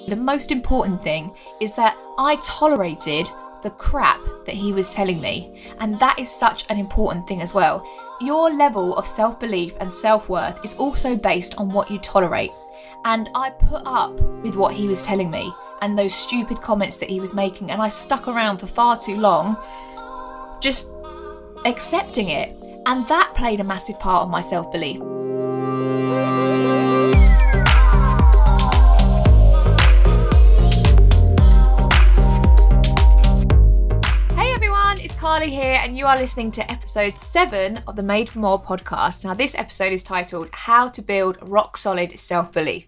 The most important thing is that I tolerated the crap that he was telling me. And that is such an important thing as well. Your level of self-belief and self-worth is also based on what you tolerate. And I put up with what he was telling me and those stupid comments that he was making, and I stuck around for far too long just accepting it. And that played a massive part of my self-belief. Carly here, and you are listening to episode 7 of the Made for More podcast. Now, this episode is titled How to Build Rock Solid Self-Belief.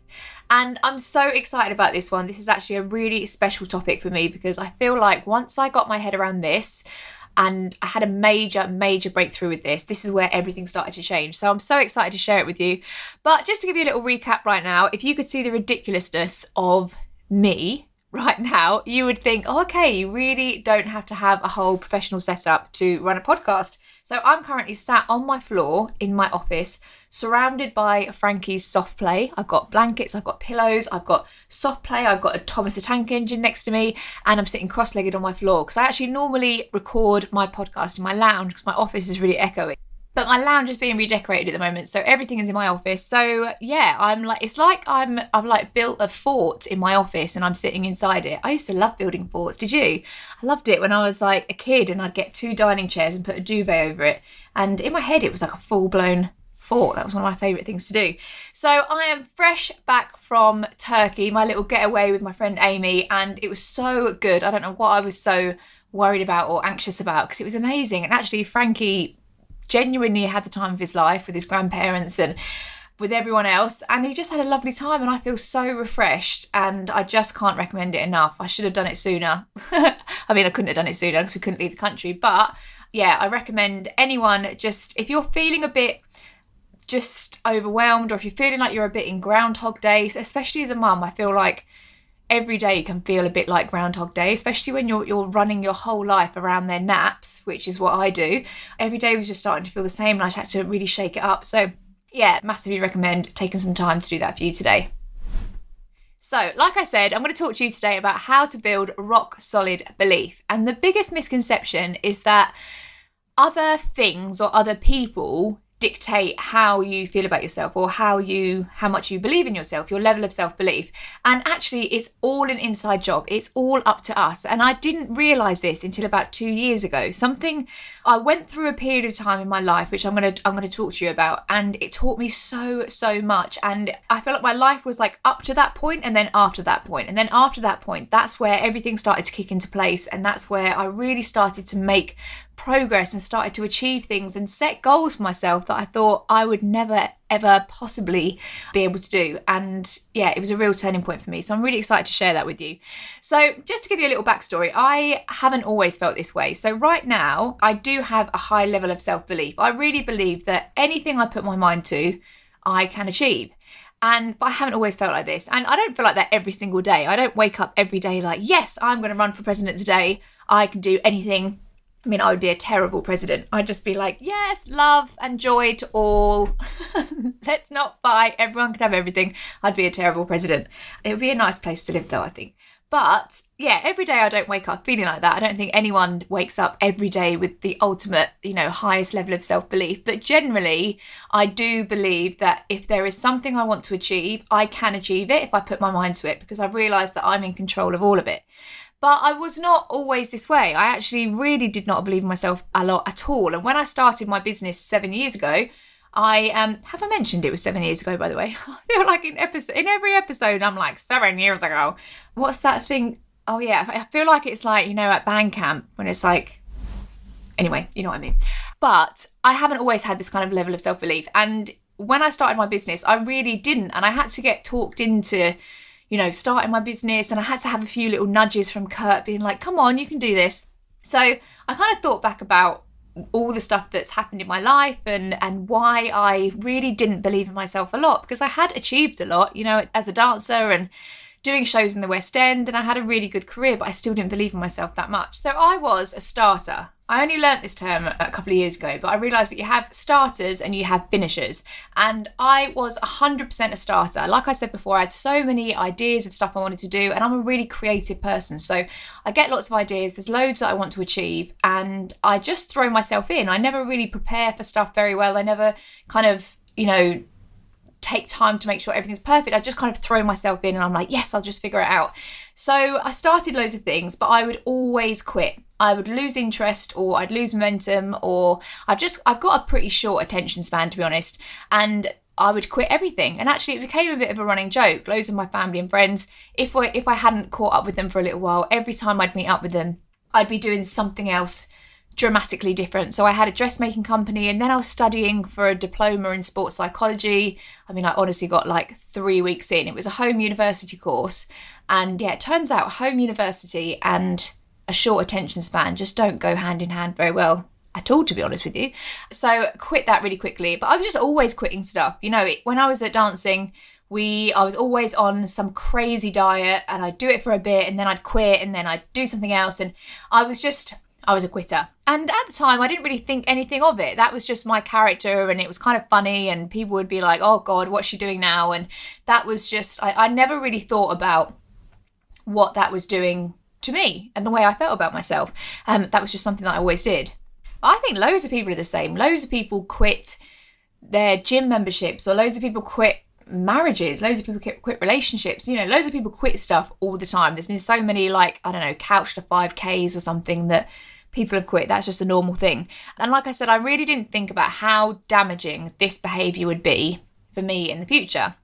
And I'm so excited about this one. This is actually a really special topic for me because I feel like once I got my head around this and I had a major breakthrough with this, this is where everything started to change. So I'm so excited to share it with you. But just to give you a little recap right now, if you could see the ridiculousness of me right now, you would think, oh, okay, you really don't have to have a whole professional setup to run a podcast. So I'm currently sat on my floor in my office, surrounded by Frankie's soft play. I've got blankets, I've got pillows, I've got soft play, I've got a Thomas the Tank Engine next to me, and I'm sitting cross-legged on my floor because I actually normally record my podcast in my lounge because my office is really echoey. But my lounge is being redecorated at the moment, so everything is in my office. So yeah, it's like I've like built a fort in my office and I'm sitting inside it. I used to love building forts, did you? I loved it when I was like a kid and I'd get 2 dining chairs and put a duvet over it. And in my head, it was like a full-blown fort. That was one of my favourite things to do. So I am fresh back from Turkey, my little getaway with my friend Amy, and it was so good. I don't know what I was so worried about or anxious about because it was amazing. And actually, Frankie genuinely had the time of his life with his grandparents and with everyone else, and he just had a lovely time, and I feel so refreshed, and I just can't recommend it enough. I should have done it sooner. I mean, I couldn't have done it sooner because we couldn't leave the country, but yeah, I recommend anyone, just if you're feeling a bit just overwhelmed, or if you're feeling like you're a bit in Groundhog Days, especially as a mum, I feel like every day can feel a bit like Groundhog Day, especially when you're running your whole life around their naps, which is what I do. Every day was just starting to feel the same, and I had to really shake it up. So yeah, massively recommend taking some time to do that for you today. So like I said, I'm going to talk to you today about how to build rock solid belief. And the biggest misconception is that other things or other people dictate how you feel about yourself, or how much you believe in yourself, your level of self-belief. And actually, it's all an inside job. It's all up to us. And I didn't realise this until about 2 years ago. I went through a period of time in my life, which I'm gonna talk to you about, and it taught me so much. And I feel like my life was like up to that point, and then after that point, and then after that point, that's where everything started to kick into place, and that's where I really started to make progress and started to achieve things and set goals for myself that I thought I would never ever possibly be able to do. And yeah, it was a real turning point for me, so I'm really excited to share that with you. So just to give you a little backstory, I haven't always felt this way. So right now I do have a high level of self-belief. I really believe that anything I put my mind to, I can achieve. But I haven't always felt like this, and I don't feel like that every single day. I don't wake up every day like, yes, I'm going to run for president today, I can do anything. I mean, I would be a terrible president. I'd just be like, yes, love and joy to all. Let's not fight. Everyone can have everything. I'd be a terrible president. It would be a nice place to live though, I think. But yeah, every day I don't wake up feeling like that. I don't think anyone wakes up every day with the ultimate, highest level of self-belief. But generally, I do believe that if there is something I want to achieve, I can achieve it if I put my mind to it, because I've realised that I'm in control of all of it. But I was not always this way. I actually really did not believe in myself a lot at all. And when I started my business 7 years ago, have I mentioned it was 7 years ago, by the way? I feel like in every episode, I'm like, 7 years ago. What's that thing? Oh yeah, I feel like it's like, at band camp when it's like, anyway, you know what I mean. But I haven't always had this kind of level of self-belief. And when I started my business, I really didn't. And I had to get talked into starting my business, and I had to have a few little nudges from Kurt being like, come on, you can do this. So I kind of thought back about all the stuff that's happened in my life and why I really didn't believe in myself a lot, because I had achieved a lot, as a dancer and doing shows in the West End, and I had a really good career, but I still didn't believe in myself that much. So I was a starter. I only learnt this term a couple of years ago, but I realised that you have starters and you have finishers. And I was 100% a starter. Like I said before, I had so many ideas of stuff I wanted to do, and I'm a really creative person. So I get lots of ideas, there's loads that I want to achieve, and I just throw myself in. I never really prepare for stuff very well. I never kind of, take time to make sure everything's perfect. I just kind of throw myself in and I'm like, yes, I'll just figure it out. So I started loads of things, but I would always quit. I would lose interest, or I'd lose momentum, or I've got a pretty short attention span, to be honest, and I would quit everything. And actually it became a bit of a running joke. Loads of my family and friends, if I hadn't caught up with them for a little while, every time I'd meet up with them, I'd be doing something else dramatically different. So I had a dressmaking company, and then I was studying for a diploma in sports psychology. I mean, I honestly got like 3 weeks in. It was a home university course, and yeah, it turns out home university and a short attention span just don't go hand in hand very well at all, to be honest with you. So quit that really quickly. But I was just always quitting stuff. When I was at dancing, I was always on some crazy diet, and I'd do it for a bit and then I'd quit and then I'd do something else, and I was a quitter. And at the time, I didn't really think anything of it. That was just my character, and it was kind of funny, and people would be like, oh God, what's she doing now? And that was just, I never really thought about what that was doing to me and the way I felt about myself. That was just something that I always did. But I think loads of people are the same. Loads of people quit their gym memberships, or loads of people quit marriages, loads of people quit relationships, loads of people quit stuff all the time. There's been so many, couch to 5Ks or something that people have quit. That's just a normal thing. And like I said, I really didn't think about how damaging this behaviour would be for me in the future.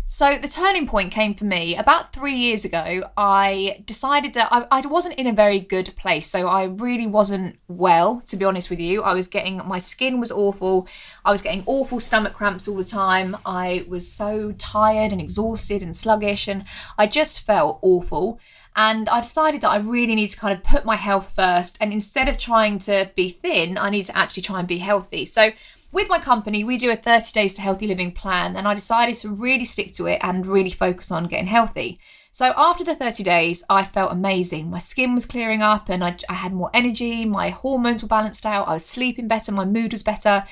So the turning point came for me about 3 years ago. I decided that I wasn't in a very good place. So I really wasn't well, to be honest with you. My skin was awful. I was getting awful stomach cramps all the time. I was so tired and exhausted and sluggish, and I just felt awful. And I decided that I really need to kind of put my health first. And instead of trying to be thin, I need to actually try and be healthy. So with my company, we do a 30 days to healthy living plan, and I decided to really stick to it and really focus on getting healthy. So after the 30 days, I felt amazing. My skin was clearing up, and I had more energy, my hormones were balanced out, I was sleeping better, my mood was better,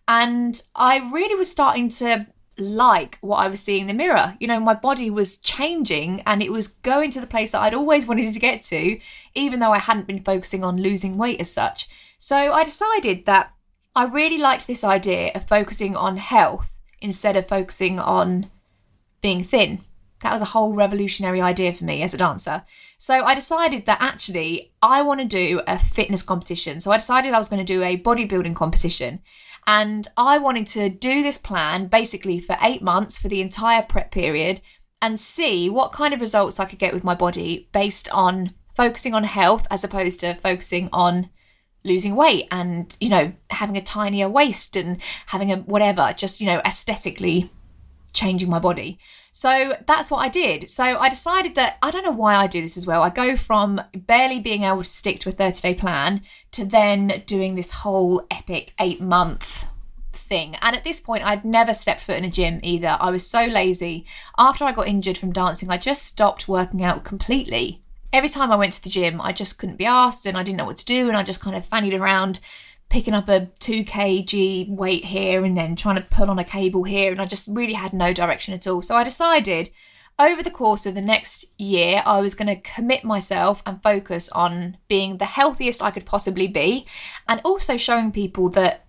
and I really was starting to like what I was seeing in the mirror. My body was changing, and it was going to the place that I'd always wanted to get to, even though I hadn't been focusing on losing weight as such. So I decided that I really liked this idea of focusing on health instead of focusing on being thin. That was a whole revolutionary idea for me as a dancer. So I decided that actually I want to do a fitness competition. So I decided I was going to do a bodybuilding competition. And I wanted to do this plan basically for 8 months, for the entire prep period, and see what kind of results I could get with my body based on focusing on health as opposed to focusing on losing weight and, having a tinier waist and having a whatever, just, aesthetically changing my body. So that's what I did. So I decided that, I don't know why I do this as well. I go from barely being able to stick to a 30-day plan to then doing this whole epic 8-month thing. And at this point, I'd never stepped foot in a gym either. I was so lazy. After I got injured from dancing, I just stopped working out completely. Every time I went to the gym, I just couldn't be asked, and I didn't know what to do, and I just kind of fannied around picking up a 2 kg weight here and then trying to pull on a cable here, and I just really had no direction at all. So I decided over the course of the next year, I was going to commit myself and focus on being the healthiest I could possibly be, and also showing people that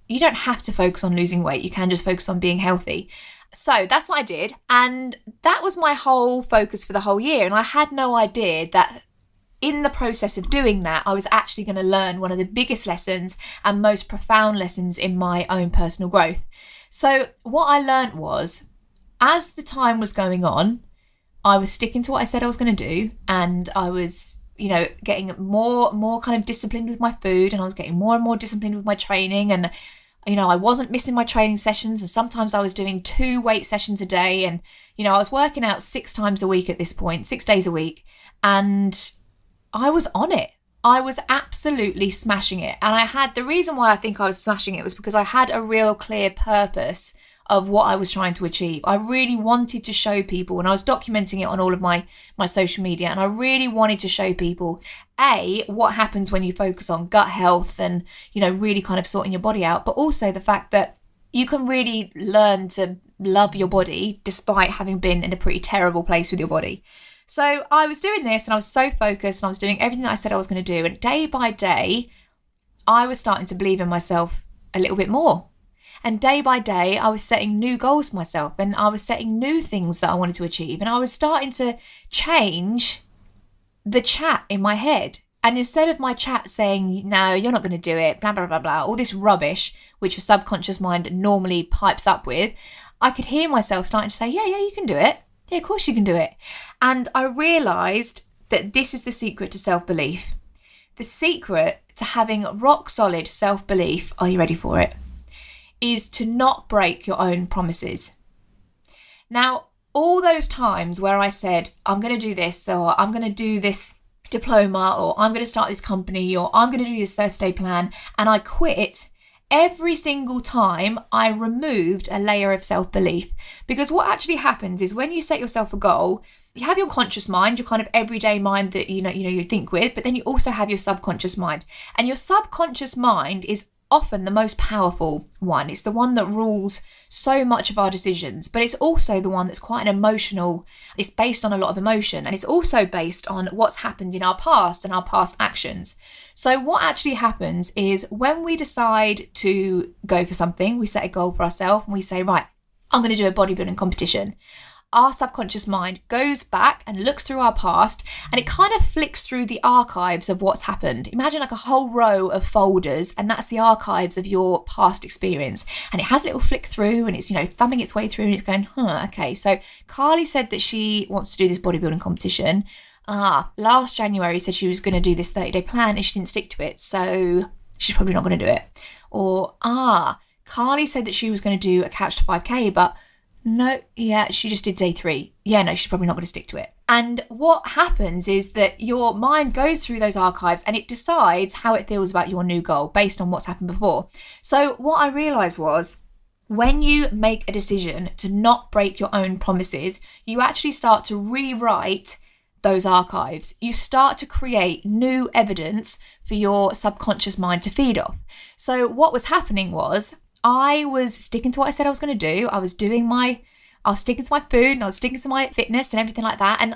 you don't have to focus on losing weight, you can just focus on being healthy. So that's what I did, and that was my whole focus for the whole year. And I had no idea that in the process of doing that, I was actually going to learn one of the biggest lessons and most profound lessons in my own personal growth. So what I learned was, as the time was going on, I was sticking to what I said I was going to do, and I was, getting more kind of disciplined with my food, and I was getting more and more disciplined with my training, and I wasn't missing my training sessions, and sometimes I was doing 2 weight sessions a day, and, I was working out 6 times a week at this point, 6 days a week, and I was on it. I was absolutely smashing it. And the reason why I think I was smashing it was because I had a real clear purpose of what I was trying to achieve. I really wanted to show people, and I was documenting it on all of my social media, and I really wanted to show people, A, what happens when you focus on gut health and, really kind of sorting your body out, but also the fact that you can really learn to love your body despite having been in a pretty terrible place with your body. So I was doing this and I was so focused and I was doing everything that I said I was going to do. And day by day, I was starting to believe in myself a little bit more. And day by day, I was setting new goals for myself and I was setting new things that I wanted to achieve. And I was starting to change the chat in my head. And instead of my chat saying, no, you're not going to do it, blah, blah, blah, blah, all this rubbish, which your subconscious mind normally pipes up with, I could hear myself starting to say, yeah, you can do it. Yeah, of course you can do it. And I realised that this is the secret to self-belief. The secret to having rock solid self-belief, are you ready for it, is to not break your own promises. Now, all those times where I said, I'm going to do this, or I'm going to do this diploma, or I'm going to start this company, or I'm going to do this 30-day plan, and I quit, every single time I removed a layer of self-belief. Because what actually happens is when you set yourself a goal, you have your conscious mind, your kind of everyday mind that you think with, but then you also have your subconscious mind. And your subconscious mind is often the most powerful one. It's the one that rules so much of our decisions, but it's also the one that's quite an emotional, it's based on a lot of emotion, and it's also based on what's happened in our past and our past actions. So what actually happens is when we decide to go for something, we set a goal for ourselves and we say, right, I'm going to do a bodybuilding competition. Our subconscious mind goes back and looks through our past and it kind of flicks through the archives of what's happened. Imagine like a whole row of folders, and that's the archives of your past experience. And it has a little flick through and it's, thumbing its way through and it's going, okay. So Carly said that she wants to do this bodybuilding competition. Last January said she was going to do this 30-day plan and she didn't stick to it. So she's probably not going to do it. Or, Carly said that she was going to do a couch to 5K, but no, she just did day 3. No, she's probably not going to stick to it. And what happens is that your mind goes through those archives and it decides how it feels about your new goal based on what's happened before. So what I realised was when you make a decision to not break your own promises, you actually start to rewrite those archives. You start to create new evidence for your subconscious mind to feed off. So what was happening was I was sticking to what I said I was going to do. I was sticking to my food and I was sticking to my fitness and everything like that. And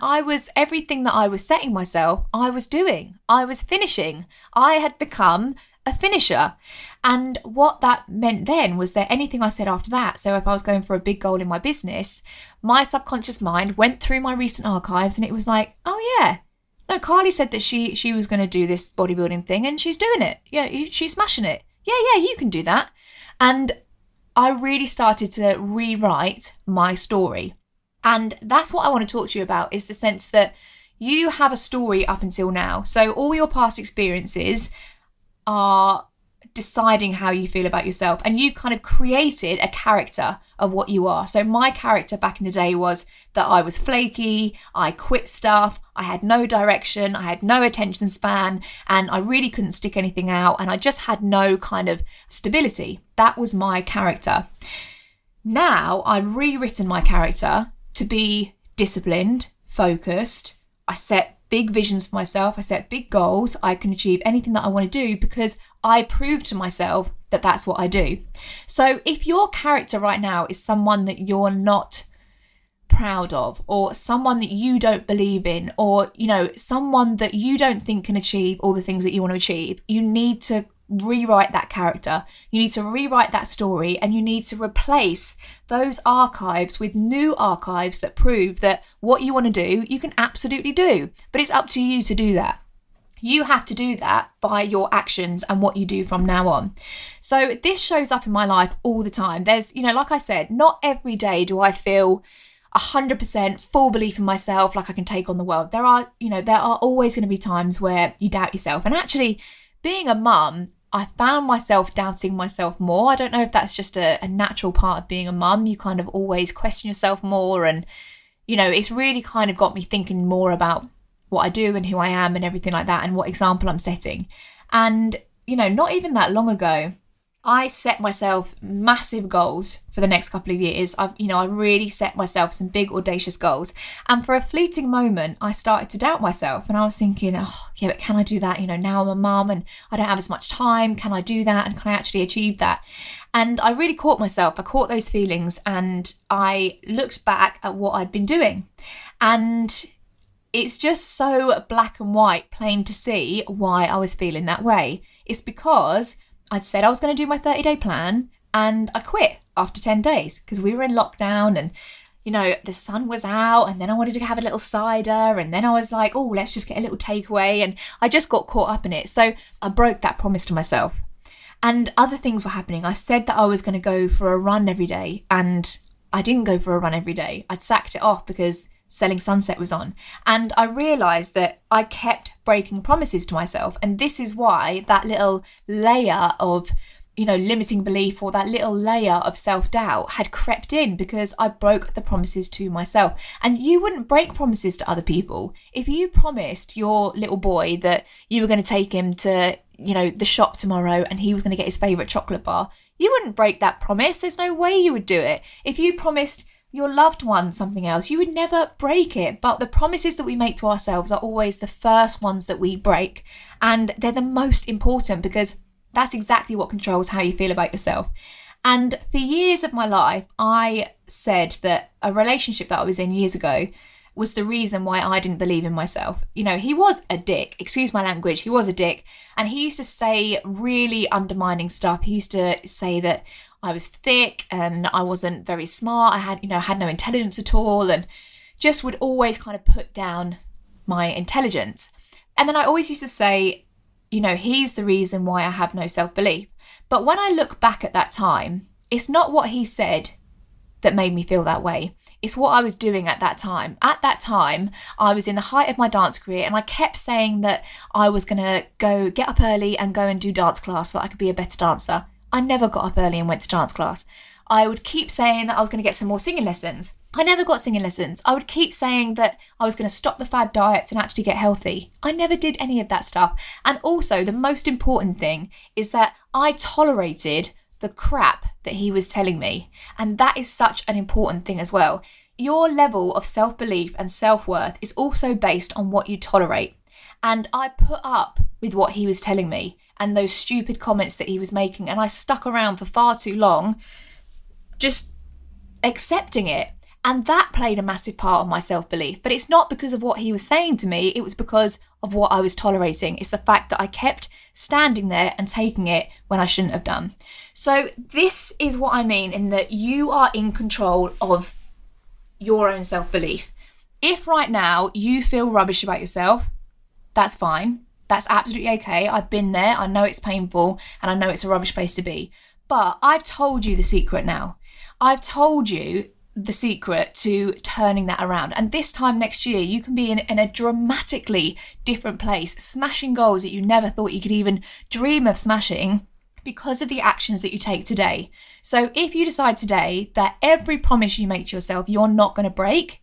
everything that I was setting myself, I was doing. I was finishing. I had become a finisher. And what that meant then was that anything I said after that, so if I was going for a big goal in my business, my subconscious mind went through my recent archives and it was like, oh yeah, no, Carly said that she was going to do this bodybuilding thing and she's doing it. Yeah, she's smashing it. Yeah, you can do that. And I really started to rewrite my story. And that's what I want to talk to you about, is the sense that you have a story up until now. So all your past experiences are deciding how you feel about yourself, and you've kind of created a character of what you are. So my character back in the day was that I was flaky, I quit stuff, I had no direction, I had no attention span, and I really couldn't stick anything out, and I just had no kind of stability. That was my character. Now I've rewritten my character to be disciplined, focused. I set big visions for myself. I set big goals. I can achieve anything that I want to do because I prove to myself that that's what I do. So if your character right now is someone that you're not proud of, or someone that you don't believe in, or, someone that you don't think can achieve all the things that you want to achieve, you need to rewrite that character. You need to rewrite that story, and you need to replace those archives with new archives that prove that what you want to do, you can absolutely do. But it's up to you to do that. You have to do that by your actions and what you do from now on. So this shows up in my life all the time. There's, like I said, not every day do I feel 100% full belief in myself, like I can take on the world. There are always going to be times where you doubt yourself. And actually, being a mum, I found myself doubting myself more. I don't know if that's just a natural part of being a mum. You kind of always question yourself more, and it's really kind of got me thinking more about what I do and who I am and everything like that, and what example I'm setting. And not even that long ago, I set myself massive goals for the next couple of years. I really set myself some big audacious goals. And for a fleeting moment, I started to doubt myself. And I was thinking, oh, yeah, but can I do that? Now I'm a mum and I don't have as much time. Can I do that? And can I actually achieve that? And I really caught myself. I caught those feelings and I looked back at what I'd been doing. And it's just so black and white, plain to see why I was feeling that way. It's because I'd said I was going to do my 30-day plan and I quit after 10 days because we were in lockdown and, the sun was out, and then I wanted to have a little cider, and then I was like, oh, let's just get a little takeaway, and I just got caught up in it. So I broke that promise to myself. And other things were happening. I said that I was going to go for a run every day, and I didn't go for a run every day. I'd sacked it off because Selling Sunset was on. And I realised that I kept breaking promises to myself. And this is why that little layer of, limiting belief, or that little layer of self-doubt had crept in because I broke the promises to myself. And you wouldn't break promises to other people. If you promised your little boy that you were going to take him to, the shop tomorrow and he was going to get his favourite chocolate bar, you wouldn't break that promise. There's no way you would do it. If you promised your loved one something else, you would never break it. But the promises that we make to ourselves are always the first ones that we break, and they're the most important because that's exactly what controls how you feel about yourself. And for years of my life, I said that a relationship that I was in years ago was the reason why I didn't believe in myself. He was a dick, excuse my language, he was a dick, and he used to say really undermining stuff. He used to say that I was thick and I wasn't very smart. I had no intelligence at all, and just would always kind of put down my intelligence. And then I always used to say, he's the reason why I have no self-belief. But when I look back at that time, it's not what he said that made me feel that way. It's what I was doing at that time. At that time, I was in the height of my dance career, and I kept saying that I was going to go get up early and go and do dance class so that I could be a better dancer. I never got up early and went to dance class. I would keep saying that I was going to get some more singing lessons. I never got singing lessons. I would keep saying that I was going to stop the fad diets and actually get healthy. I never did any of that stuff. And also, the most important thing is that I tolerated the crap that he was telling me. And that is such an important thing as well. Your level of self-belief and self-worth is also based on what you tolerate. And I put up with what he was telling me and those stupid comments that he was making, and I stuck around for far too long just accepting it. And that played a massive part of my self-belief. But it's not because of what he was saying to me, it was because of what I was tolerating. It's the fact that I kept standing there and taking it when I shouldn't have done. So this is what I mean in that you are in control of your own self-belief. If right now you feel rubbish about yourself, that's fine. That's absolutely okay. I've been there. I know it's painful and I know it's a rubbish place to be. But I've told you the secret now. I've told you the secret to turning that around. And this time next year, you can be in a dramatically different place, smashing goals that you never thought you could even dream of smashing because of the actions that you take today. So if you decide today that every promise you make to yourself, you're not going to break,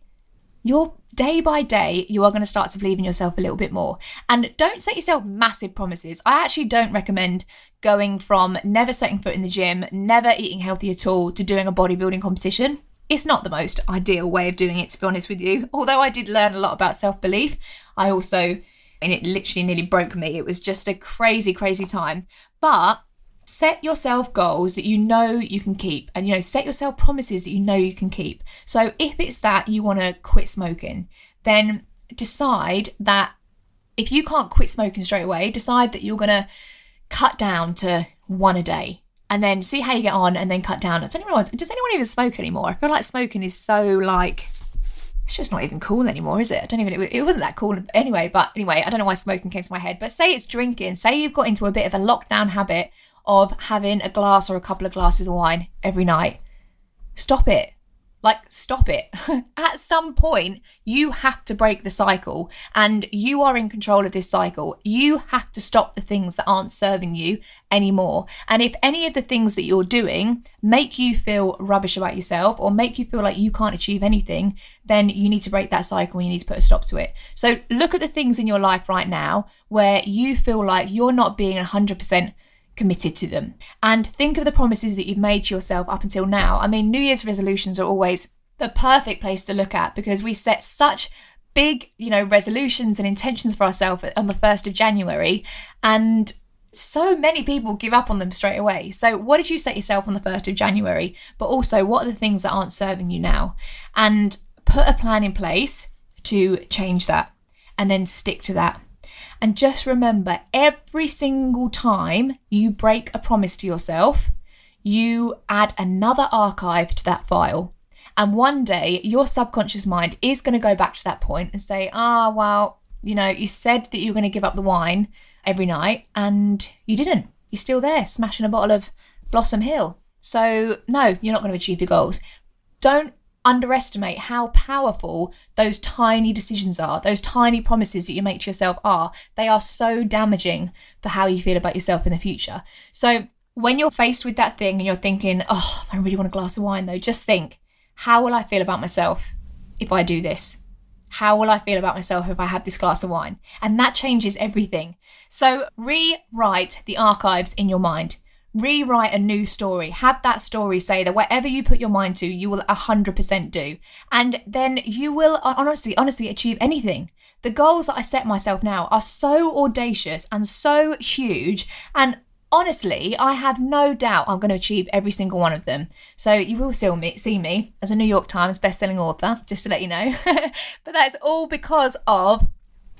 you're day by day, you are going to start to believe in yourself a little bit more. And don't set yourself massive promises. I actually don't recommend going from never setting foot in the gym, never eating healthy at all, to doing a bodybuilding competition. It's not the most ideal way of doing it, to be honest with you. Although I did learn a lot about self-belief, it literally nearly broke me. It was just a crazy, crazy time. But set yourself goals that you know you can keep, and set yourself promises that you know you can keep. So if it's that you want to quit smoking, then decide that if you can't quit smoking straight away, decide that you're going to cut down to one a day and then see how you get on and then cut down. Does anyone even smoke anymore? I feel like smoking is so it's just not even cool anymore, is it? It wasn't that cool anyway, but anyway, I don't know why smoking came to my head. But say it's drinking, say you've got into a bit of a lockdown habit of having a glass or a couple of glasses of wine every night. Stop it. Stop it. At some point, you have to break the cycle, and you are in control of this cycle. You have to stop the things that aren't serving you anymore. And if any of the things that you're doing make you feel rubbish about yourself or make you feel like you can't achieve anything, then you need to break that cycle and you need to put a stop to it. So look at the things in your life right now where you feel like you're not being 100% committed to them. And think of the promises that you've made to yourself up until now. I mean, New Year's resolutions are always the perfect place to look at because we set such big, resolutions and intentions for ourselves on the 1st of January. And so many people give up on them straight away. So what did you set yourself on the 1st of January? But also, what are the things that aren't serving you now? And put a plan in place to change that and then stick to that. And just remember, every single time you break a promise to yourself, you add another archive to that file. And one day your subconscious mind is going to go back to that point and say, well, you said that you were going to give up the wine every night and you didn't. You're still there smashing a bottle of Blossom Hill. So no, you're not going to achieve your goals. Don't underestimate how powerful those tiny decisions are, those tiny promises that you make to yourself are. They are so damaging for how you feel about yourself in the future. So when you're faced with that thing and you're thinking, I really want a glass of wine though, just think, how will I feel about myself if I do this? How will I feel about myself if I have this glass of wine? And that changes everything. So rewrite the archives in your mind. Rewrite a new story. Have that story say that whatever you put your mind to, you will 100% do. And then you will honestly achieve anything. The goals that I set myself now are so audacious and so huge. And honestly, I have no doubt I'm going to achieve every single one of them. So you will see me as a New York Times bestselling author, just to let you know. But that's all because of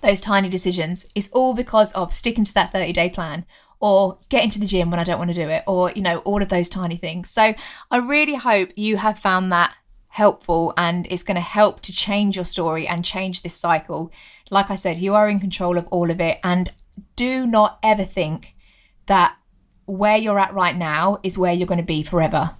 those tiny decisions. It's all because of sticking to that 30-day plan, or getting to the gym when I don't want to do it, or, all of those tiny things. So I really hope you have found that helpful and it's going to help to change your story and change this cycle. Like I said, you are in control of all of it, and do not ever think that where you're at right now is where you're going to be forever.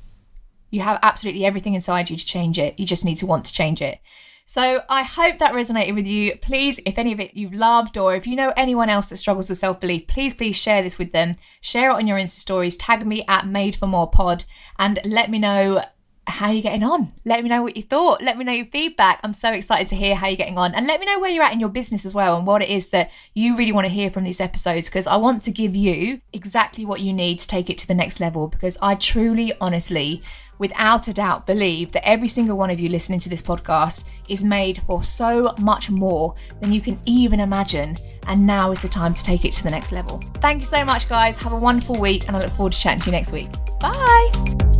You have absolutely everything inside you to change it. You just need to want to change it. So I hope that resonated with you. Please, if any of it you loved, or if you know anyone else that struggles with self-belief, please share this with them. Share it on your Insta stories. Tag me at Made for More Pod and let me know how you're getting on. Let me know what you thought. Let me know your feedback. I'm so excited to hear how you're getting on, and let me know where you're at in your business as well and what it is that you really want to hear from these episodes, because I want to give you exactly what you need to take it to the next level, because I truly, honestly, without a doubt, believe that every single one of you listening to this podcast is made for so much more than you can even imagine. And now is the time to take it to the next level. Thank you so much, guys. Have a wonderful week, and I look forward to chatting to you next week. Bye.